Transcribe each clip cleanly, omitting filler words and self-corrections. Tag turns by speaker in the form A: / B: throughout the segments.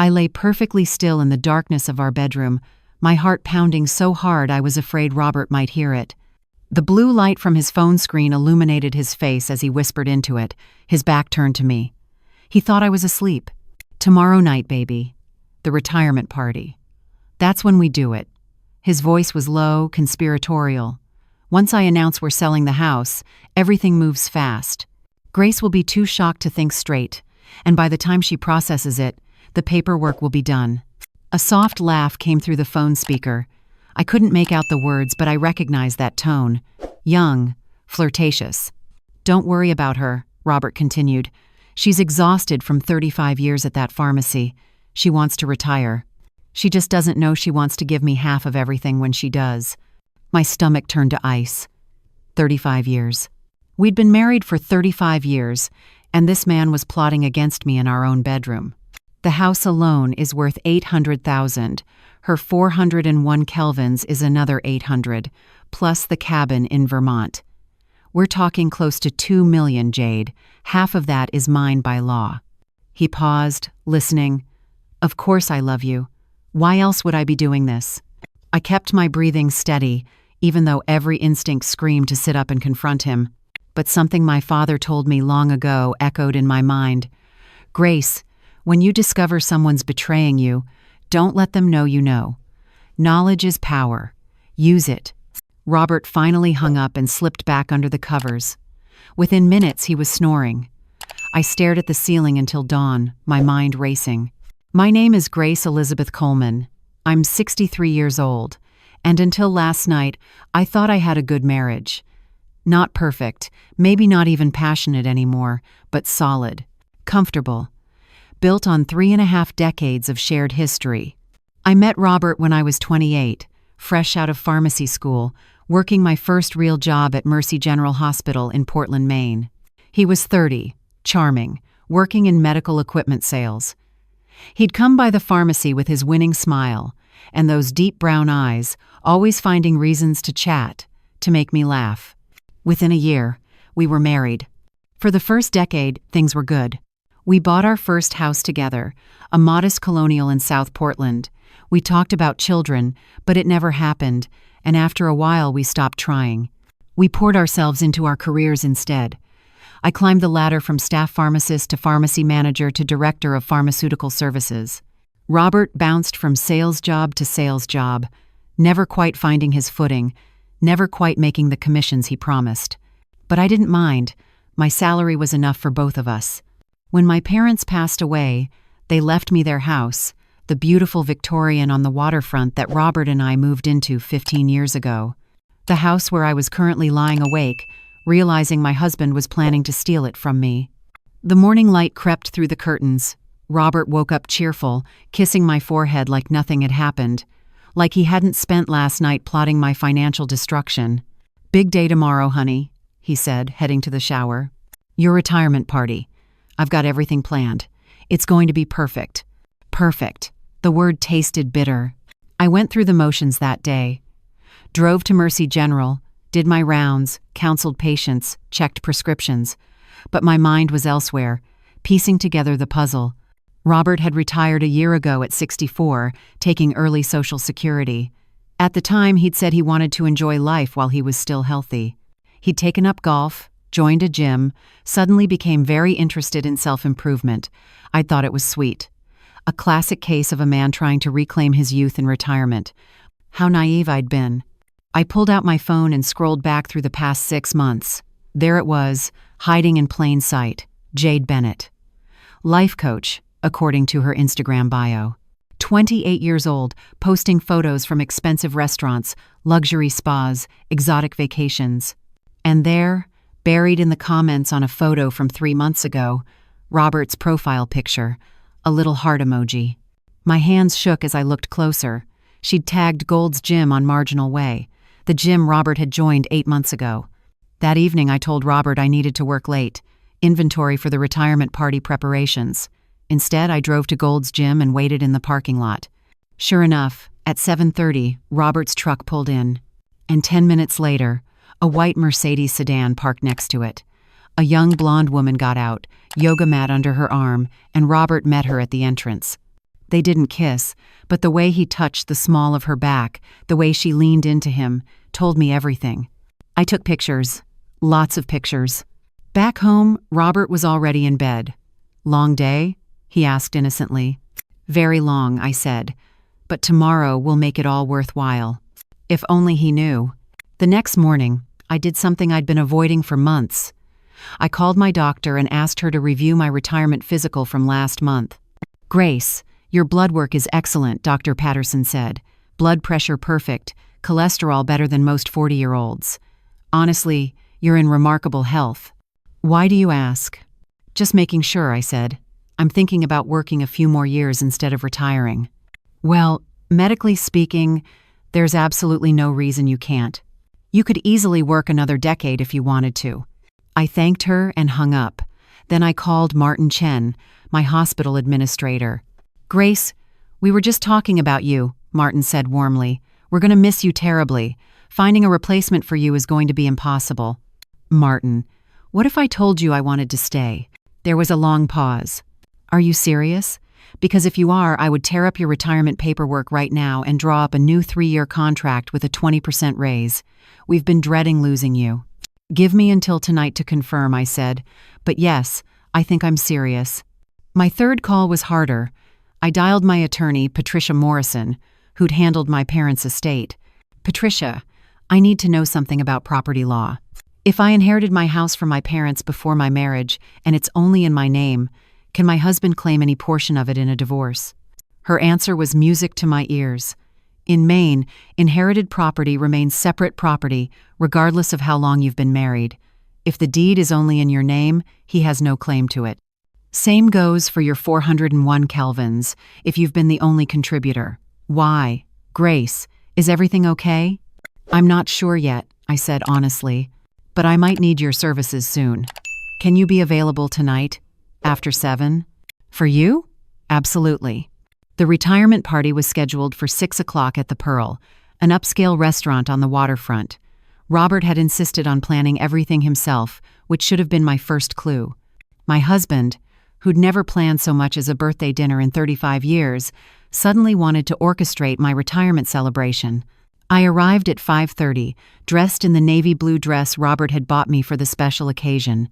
A: I lay perfectly still in the darkness of our bedroom, my heart pounding so hard I was afraid Robert might hear it. The blue light from his phone screen illuminated his face as he whispered into it, his back turned to me. He thought I was asleep. "Tomorrow night, baby. The retirement party. That's when we do it." His voice was low, conspiratorial. "Once I announce we're selling the house, everything moves fast. Grace will be too shocked to think straight, and by the time she processes it, the paperwork will be done." A soft laugh came through the phone speaker. I couldn't make out the words, but I recognized that tone. Young, flirtatious. "Don't worry about her," Robert continued. "She's exhausted from 35 years at that pharmacy. She wants to retire. She just doesn't know she wants to give me half of everything when she does." My stomach turned to ice. 35 years. We'd been married for 35 years, and this man was plotting against me in our own bedroom. The house alone is worth $800,000. Her 401 kelvins is another 800, plus the cabin in Vermont. We're talking close to $2 million, Jade. Half of that is mine by law. He paused, listening. "Of course I love you. Why else would I be doing this?" I kept my breathing steady, even though every instinct screamed to sit up and confront him. But something my father told me long ago echoed in my mind. "Grace, when you discover someone's betraying you, don't let them know you know. Knowledge is power. Use it." Robert finally hung up and slipped back under the covers. Within minutes, he was snoring. I stared at the ceiling until dawn, my mind racing. My name is Grace Elizabeth Coleman. I'm 63 years old, and until last night, I thought I had a good marriage. Not perfect, maybe not even passionate anymore, but solid, comfortable, built on 3.5 decades of shared history. I met Robert when I was 28, fresh out of pharmacy school, working my first real job at Mercy General Hospital in Portland, Maine. He was 30, charming, working in medical equipment sales. He'd come by the pharmacy with his winning smile and those deep brown eyes, always finding reasons to chat, to make me laugh. Within a year, we were married. For the first decade, things were good. We bought our first house together, a modest colonial in South Portland. We talked about children, but it never happened, and after a while we stopped trying. We poured ourselves into our careers instead. I climbed the ladder from staff pharmacist to pharmacy manager to director of pharmaceutical services. Robert bounced from sales job to sales job, never quite finding his footing, never quite making the commissions he promised. But I didn't mind. My salary was enough for both of us. When my parents passed away, they left me their house, the beautiful Victorian on the waterfront that Robert and I moved into 15 years ago. The house where I was currently lying awake, realizing my husband was planning to steal it from me. The morning light crept through the curtains. Robert woke up cheerful, kissing my forehead like nothing had happened, like he hadn't spent last night plotting my financial destruction. "Big day tomorrow, honey," he said, heading to the shower. "Your retirement party. I've got everything planned. It's going to be perfect." Perfect. The word tasted bitter. I went through the motions that day. Drove to Mercy General, did my rounds, counseled patients, checked prescriptions. But my mind was elsewhere, piecing together the puzzle. Robert had retired a year ago at 64, taking early Social Security. At the time, he'd said he wanted to enjoy life while he was still healthy. He'd taken up golf, joined a gym, suddenly became very interested in self-improvement. I thought it was sweet. A classic case of a man trying to reclaim his youth in retirement. How naive I'd been. I pulled out my phone and scrolled back through the past 6 months. There it was, hiding in plain sight. Jade Bennett. Life coach, according to her Instagram bio. 28 years old, posting photos from expensive restaurants, luxury spas, exotic vacations. And there, buried in the comments on a photo from 3 months ago, Robert's profile picture, a little heart emoji. My hands shook as I looked closer. She'd tagged Gold's Gym on Marginal Way, the gym Robert had joined 8 months ago. That evening I told Robert I needed to work late, inventory for the retirement party preparations. Instead, I drove to Gold's Gym and waited in the parking lot. Sure enough, at 7:30, Robert's truck pulled in. And 10 minutes later, a white Mercedes sedan parked next to it. A young blonde woman got out, yoga mat under her arm, and Robert met her at the entrance. They didn't kiss, but the way he touched the small of her back, the way she leaned into him, told me everything. I took pictures. Lots of pictures. Back home, Robert was already in bed. "Long day?" he asked innocently. "Very long," I said. "But tomorrow will make it all worthwhile." If only he knew. The next morning, I did something I'd been avoiding for months. I called my doctor and asked her to review my retirement physical from last month. "Grace, your blood work is excellent," Dr. Patterson said. "Blood pressure perfect, cholesterol better than most 40-year-olds. Honestly, you're in remarkable health." "Why do you ask?" "Just making sure," I said. "I'm thinking about working a few more years instead of retiring." "Well, medically speaking, there's absolutely no reason you can't. You could easily work another decade if you wanted to." I thanked her and hung up. Then I called Martin Chen, my hospital administrator. "Grace, we were just talking about you," Martin said warmly. "We're going to miss you terribly. Finding a replacement for you is going to be impossible." "Martin, what if I told you I wanted to stay?" There was a long pause. "Are you serious? Because if you are, I would tear up your retirement paperwork right now and draw up a new 3-year contract with a 20% raise. We've been dreading losing you." "Give me until tonight to confirm," I said. "But yes, I think I'm serious." My third call was harder. I dialed my attorney, Patricia Morrison, who'd handled my parents' estate. "Patricia, I need to know something about property law. If I inherited my house from my parents before my marriage, and it's only in my name, can my husband claim any portion of it in a divorce?" Her answer was music to my ears. In Maine, inherited property remains separate property, regardless of how long you've been married. If the deed is only in your name, he has no claim to it. Same goes for your 401 Kelvins, if you've been the only contributor. "Why? Grace, is everything okay?" "I'm not sure yet," I said honestly, "but I might need your services soon. Can you be available tonight? After 7? For you? Absolutely." The retirement party was scheduled for 6 o'clock at the Pearl, an upscale restaurant on the waterfront. Robert had insisted on planning everything himself, which should have been my first clue. My husband, who'd never planned so much as a birthday dinner in 35 years, suddenly wanted to orchestrate my retirement celebration. I arrived at 5:30, dressed in the navy blue dress Robert had bought me for the special occasion.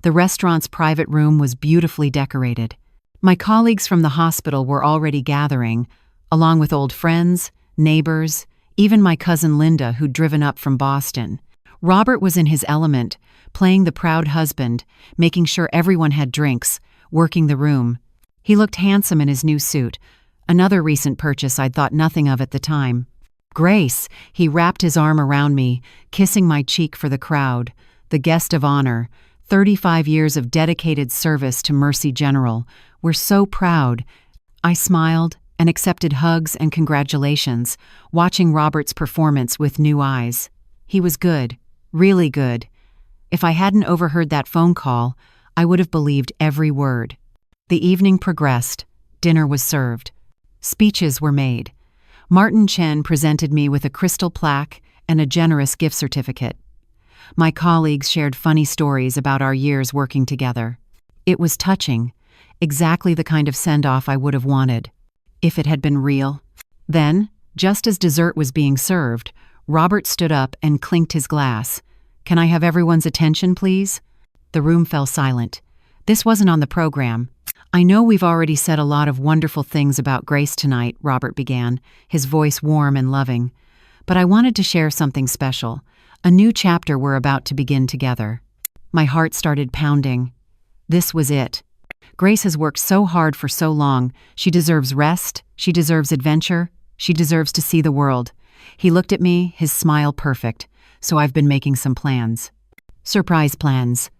A: The restaurant's private room was beautifully decorated. My colleagues from the hospital were already gathering, along with old friends, neighbors, even my cousin Linda, who'd driven up from Boston. Robert was in his element, playing the proud husband, making sure everyone had drinks, working the room. He looked handsome in his new suit, another recent purchase I'd thought nothing of at the time. "Grace," he wrapped his arm around me, kissing my cheek for the crowd. "The guest of honor, 35 years of dedicated service to Mercy General. We're so proud." I smiled and accepted hugs and congratulations, watching Robert's performance with new eyes. He was good, really good. If I hadn't overheard that phone call, I would have believed every word. The evening progressed. Dinner was served. Speeches were made. Martin Chen presented me with a crystal plaque and a generous gift certificate. My colleagues shared funny stories about our years working together. It was touching, exactly the kind of send-off I would have wanted, if it had been real. Then, just as dessert was being served, Robert stood up and clinked his glass. "Can I have everyone's attention, please?" The room fell silent. This wasn't on the program. "I know we've already said a lot of wonderful things about Grace tonight," Robert began, his voice warm and loving. "But I wanted to share something special, a new chapter we're about to begin together." My heart started pounding. This was it. Grace has worked so hard for so long. She deserves rest, she deserves adventure, she deserves to see the world. He looked at me, his smile perfect. "So I've been making some plans." Surprise plans.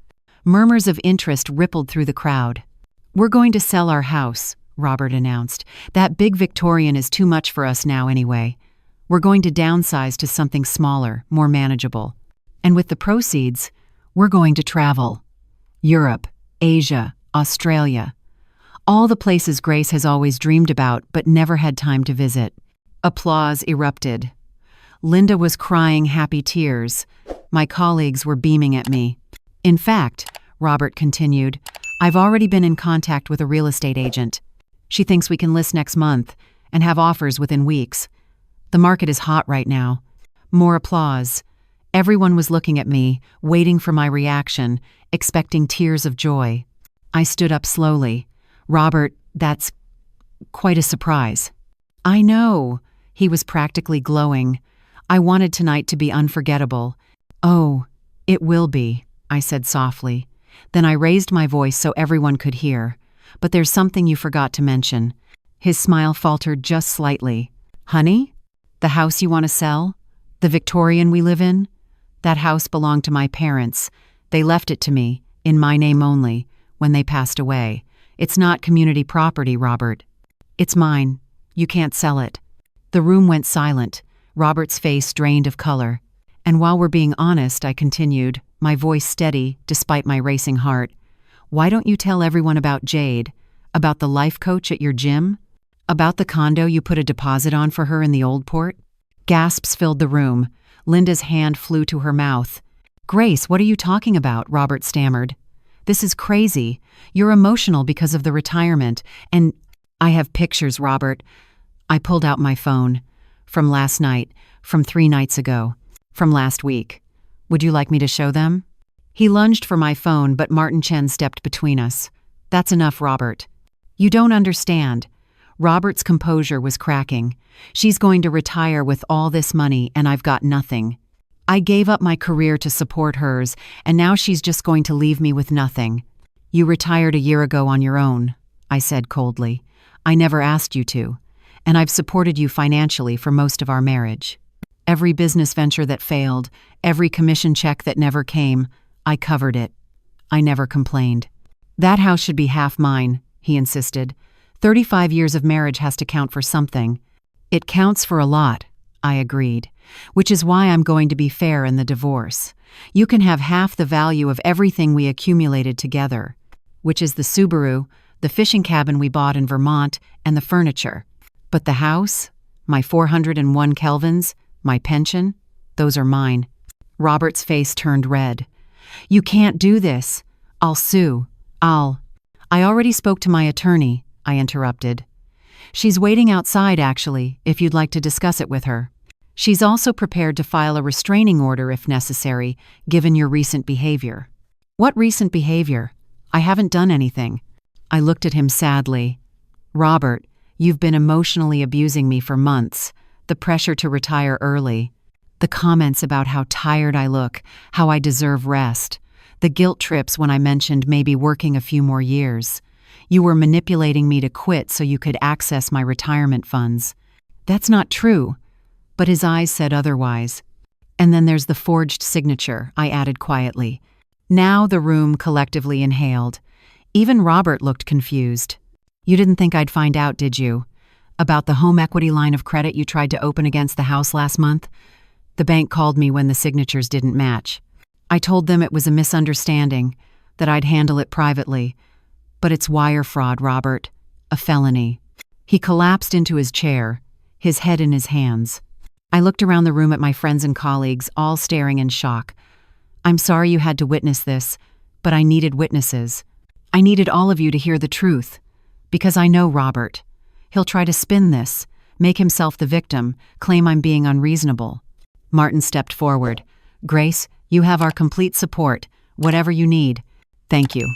A: Murmurs of interest rippled through the crowd. "We're going to sell our house," Robert announced. "That big Victorian is too much for us now anyway. We're going to downsize to something smaller, more manageable. And with the proceeds, we're going to travel. Europe, Asia, Australia. All the places Grace has always dreamed about but never had time to visit." Applause erupted. Linda was crying happy tears. My colleagues were beaming at me. "In fact," Robert continued, "I've already been in contact with a real estate agent. She thinks we can list next month and have offers within weeks. The market is hot right now. More applause. Everyone was looking at me, waiting for my reaction, expecting tears of joy. I stood up slowly. Robert, that's quite a surprise. I know. He was practically glowing. I wanted tonight to be unforgettable. Oh, it will be, I said softly. Then I raised my voice so everyone could hear. But there's something you forgot to mention. His smile faltered just slightly. Honey? The house you want to sell? The Victorian we live in? That house belonged to my parents. They left it to me, in my name only, when they passed away. It's not community property, Robert. It's mine. You can't sell it. The room went silent. Robert's face drained of color. And while we're being honest, I continued, my voice steady despite my racing heart. Why don't you tell everyone about Jade? About the life coach at your gym? About the condo you put a deposit on for her in the Old Port? Gasps filled the room. Linda's hand flew to her mouth. Grace, what are you talking about? Robert stammered. This is crazy. You're emotional because of the retirement, and I have pictures, Robert. I pulled out my phone. From last night, from 3 nights ago, from last week. Would you like me to show them? He lunged for my phone, but Martin Chen stepped between us. That's enough, Robert. You don't understand. Robert's composure was cracking. She's going to retire with all this money, and I've got nothing. I gave up my career to support hers, and now she's just going to leave me with nothing. You retired a year ago on your own, I said coldly. I never asked you to, and I've supported you financially for most of our marriage. Every business venture that failed, every commission check that never came, I covered it. I never complained. That house should be half mine, he insisted. 35 years of marriage has to count for something. It counts for a lot, I agreed, which is why I'm going to be fair in the divorce. You can have half the value of everything we accumulated together, which is the Subaru, the fishing cabin we bought in Vermont, and the furniture. But the house, my 401 Kelvins, my pension, those are mine. Robert's face turned red. You can't do this. I'll sue. I already spoke to my attorney, I interrupted. She's waiting outside, actually, if you'd like to discuss it with her. She's also prepared to file a restraining order if necessary, given your recent behavior. What recent behavior? I haven't done anything. I looked at him sadly. Robert, you've been emotionally abusing me for months. The pressure to retire early. The comments about how tired I look, how I deserve rest. The guilt trips when I mentioned maybe working a few more years. You were manipulating me to quit so you could access my retirement funds. That's not true. But his eyes said otherwise. And then there's the forged signature, I added quietly. Now the room collectively inhaled. Even Robert looked confused. You didn't think I'd find out, did you? About the home equity line of credit you tried to open against the house last month? The bank called me when the signatures didn't match. I told them it was a misunderstanding, that I'd handle it privately. But it's wire fraud, Robert. A felony. He collapsed into his chair, his head in his hands. I looked around the room at my friends and colleagues, all staring in shock. I'm sorry you had to witness this, but I needed witnesses. I needed all of you to hear the truth. Because I know Robert. He'll try to spin this, make himself the victim, claim I'm being unreasonable. Martin stepped forward. Grace, you have our complete support, whatever you need. Thank you.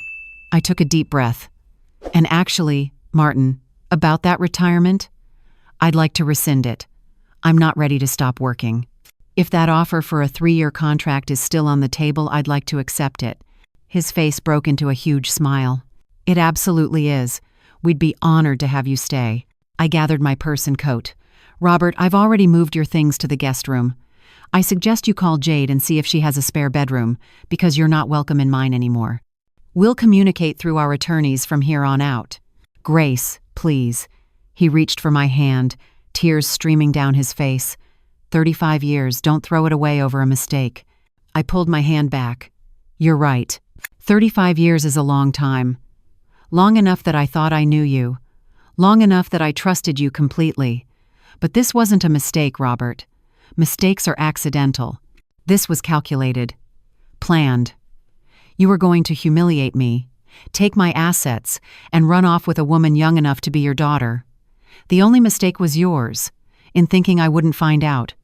A: I took a deep breath. And actually, Martin, about that retirement, I'd like to rescind it. I'm not ready to stop working. If that offer for a 3-year contract is still on the table, I'd like to accept it. His face broke into a huge smile. It absolutely is. We'd be honored to have you stay. I gathered my purse and coat. Robert, I've already moved your things to the guest room. I suggest you call Jade and see if she has a spare bedroom, because you're not welcome in mine anymore. We'll communicate through our attorneys from here on out. Grace, please. He reached for my hand, tears streaming down his face. 35 years, don't throw it away over a mistake. I pulled my hand back. You're right. 35 years is a long time. Long enough that I thought I knew you. Long enough that I trusted you completely. But this wasn't a mistake, Robert. Mistakes are accidental. This was calculated. Planned. You were going to humiliate me, take my assets, and run off with a woman young enough to be your daughter. The only mistake was yours, in thinking I wouldn't find out."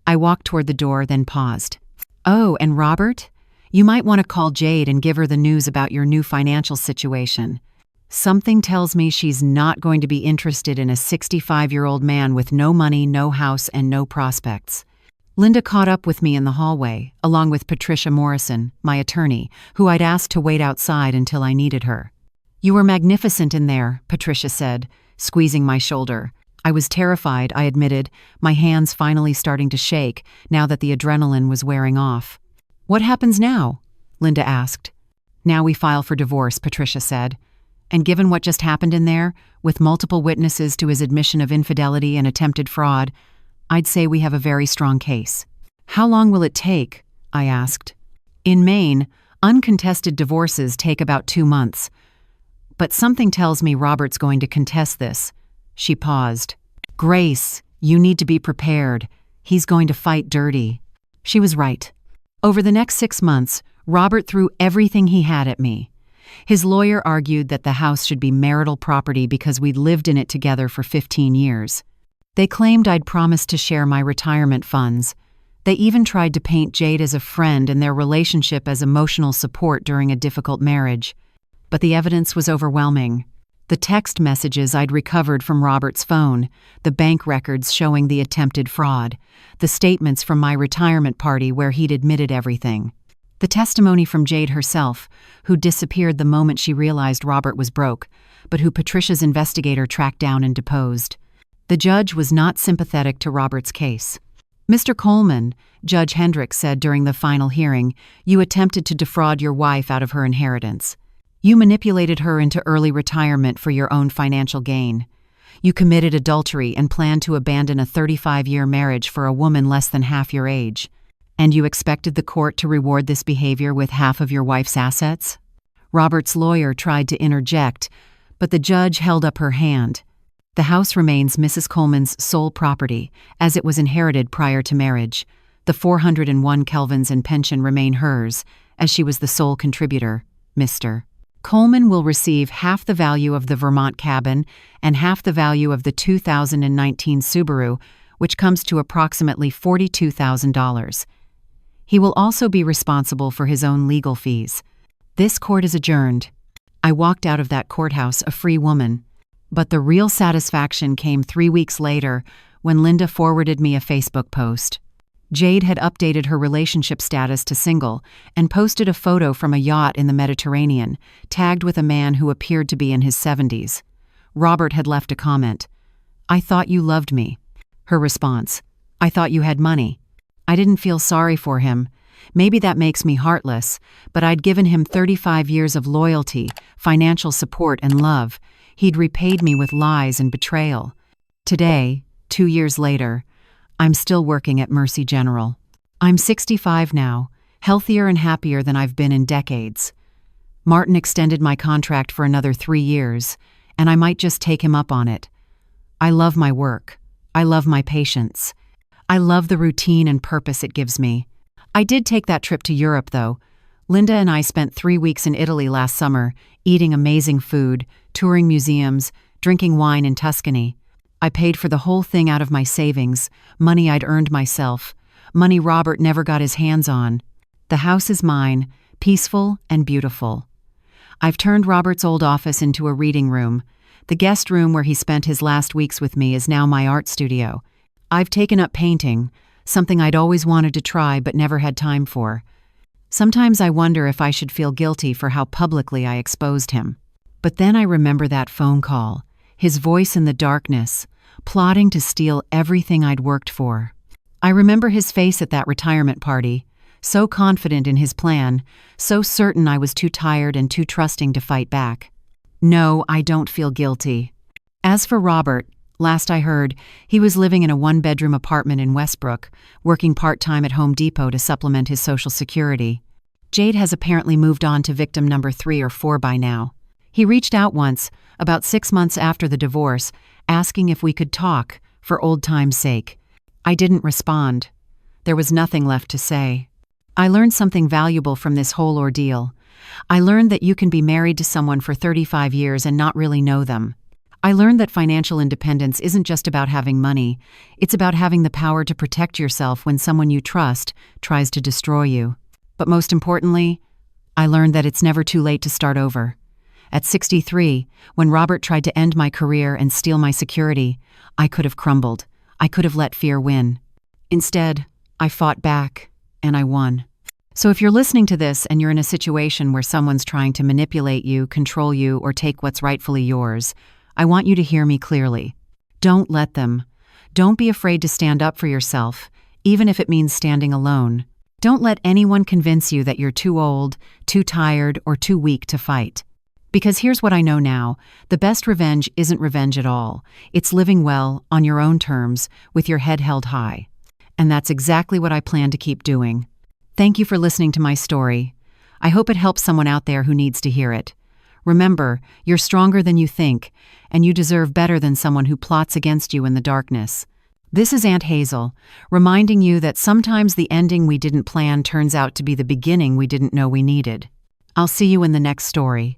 A: I walked toward the door, then paused. "Oh, and Robert? You might want to call Jade and give her the news about your new financial situation. Something tells me she's not going to be interested in a 65-year-old man with no money, no house, and no prospects." Linda caught up with me in the hallway, along with Patricia Morrison, my attorney, who I'd asked to wait outside until I needed her. "You were magnificent in there," Patricia said, squeezing my shoulder. I was terrified, I admitted, my hands finally starting to shake now that the adrenaline was wearing off. "What happens now?" Linda asked. "Now we file for divorce," Patricia said. "And given what just happened in there, with multiple witnesses to his admission of infidelity and attempted fraud, I'd say we have a very strong case." "How long will it take?" I asked. "In Maine, uncontested divorces take about 2 months. But something tells me Robert's going to contest this." She paused. "Grace, you need to be prepared. He's going to fight dirty." She was right. Over the next 6 months, Robert threw everything he had at me. His lawyer argued that the house should be marital property because we'd lived in it together for 15 years. They claimed I'd promised to share my retirement funds. They even tried to paint Jade as a friend and their relationship as emotional support during a difficult marriage. But the evidence was overwhelming. The text messages I'd recovered from Robert's phone, the bank records showing the attempted fraud, the statements from my retirement party where he'd admitted everything. The testimony from Jade herself, who disappeared the moment she realized Robert was broke, but who Patricia's investigator tracked down and deposed. The judge was not sympathetic to Robert's case. "Mr. Coleman," Judge Hendricks said during the final hearing, "you attempted to defraud your wife out of her inheritance. You manipulated her into early retirement for your own financial gain. You committed adultery and planned to abandon a 35-year marriage for a woman less than half your age. And you expected the court to reward this behavior with half of your wife's assets?" Robert's lawyer tried to interject, but the judge held up her hand. "The house remains Mrs. Coleman's sole property, as it was inherited prior to marriage. The 401 Kelvins and pension remain hers, as she was the sole contributor, Mr. Coleman will receive half the value of the Vermont cabin and half the value of the 2019 Subaru, which comes to approximately $42,000. He will also be responsible for his own legal fees. This court is adjourned." I walked out of that courthouse a free woman. But the real satisfaction came 3 weeks later when Linda forwarded me a Facebook post. Jade had updated her relationship status to single and posted a photo from a yacht in the Mediterranean, tagged with a man who appeared to be in his 70s. Robert had left a comment. "I thought you loved me." Her response, "I thought you had money." I didn't feel sorry for him. Maybe that makes me heartless, but I'd given him 35 years of loyalty, financial support, and love. He'd repaid me with lies and betrayal. Today, 2 years later, I'm still working at Mercy General. I'm 65 now, healthier and happier than I've been in decades. Martin extended my contract for another 3 years, and I might just take him up on it. I love my work. I love my patients. I love the routine and purpose it gives me. I did take that trip to Europe, though. Linda and I spent 3 weeks in Italy last summer, eating amazing food, touring museums, drinking wine in Tuscany. I paid for the whole thing out of my savings, money I'd earned myself, money Robert never got his hands on. The house is mine, peaceful and beautiful. I've turned Robert's old office into a reading room. The guest room where he spent his last weeks with me is now my art studio. I've taken up painting, something I'd always wanted to try but never had time for. Sometimes I wonder if I should feel guilty for how publicly I exposed him. But then I remember that phone call, his voice in the darkness, plotting to steal everything I'd worked for. I remember his face at that retirement party, so confident in his plan, so certain I was too tired and too trusting to fight back. No, I don't feel guilty. As for Robert, last I heard, he was living in a 1-bedroom apartment in Westbrook, working part-time at Home Depot to supplement his Social Security. Jade has apparently moved on to victim number 3 or 4 by now. He reached out once, about 6 months after the divorce, asking if we could talk, for old time's sake. I didn't respond. There was nothing left to say. I learned something valuable from this whole ordeal. I learned that you can be married to someone for 35 years and not really know them. I learned that financial independence isn't just about having money, it's about having the power to protect yourself when someone you trust tries to destroy you. But most importantly, I learned that it's never too late to start over. At 63, when Robert tried to end my career and steal my security, I could have crumbled. I could have let fear win. Instead, I fought back, and I won. So if you're listening to this and you're in a situation where someone's trying to manipulate you, control you, or take what's rightfully yours, I want you to hear me clearly. Don't let them. Don't be afraid to stand up for yourself, even if it means standing alone. Don't let anyone convince you that you're too old, too tired, or too weak to fight. Because here's what I know now, the best revenge isn't revenge at all. It's living well, on your own terms, with your head held high. And that's exactly what I plan to keep doing. Thank you for listening to my story. I hope it helps someone out there who needs to hear it. Remember, you're stronger than you think, and you deserve better than someone who plots against you in the darkness. This is Aunt Hazel, reminding you that sometimes the ending we didn't plan turns out to be the beginning we didn't know we needed. I'll see you in the next story.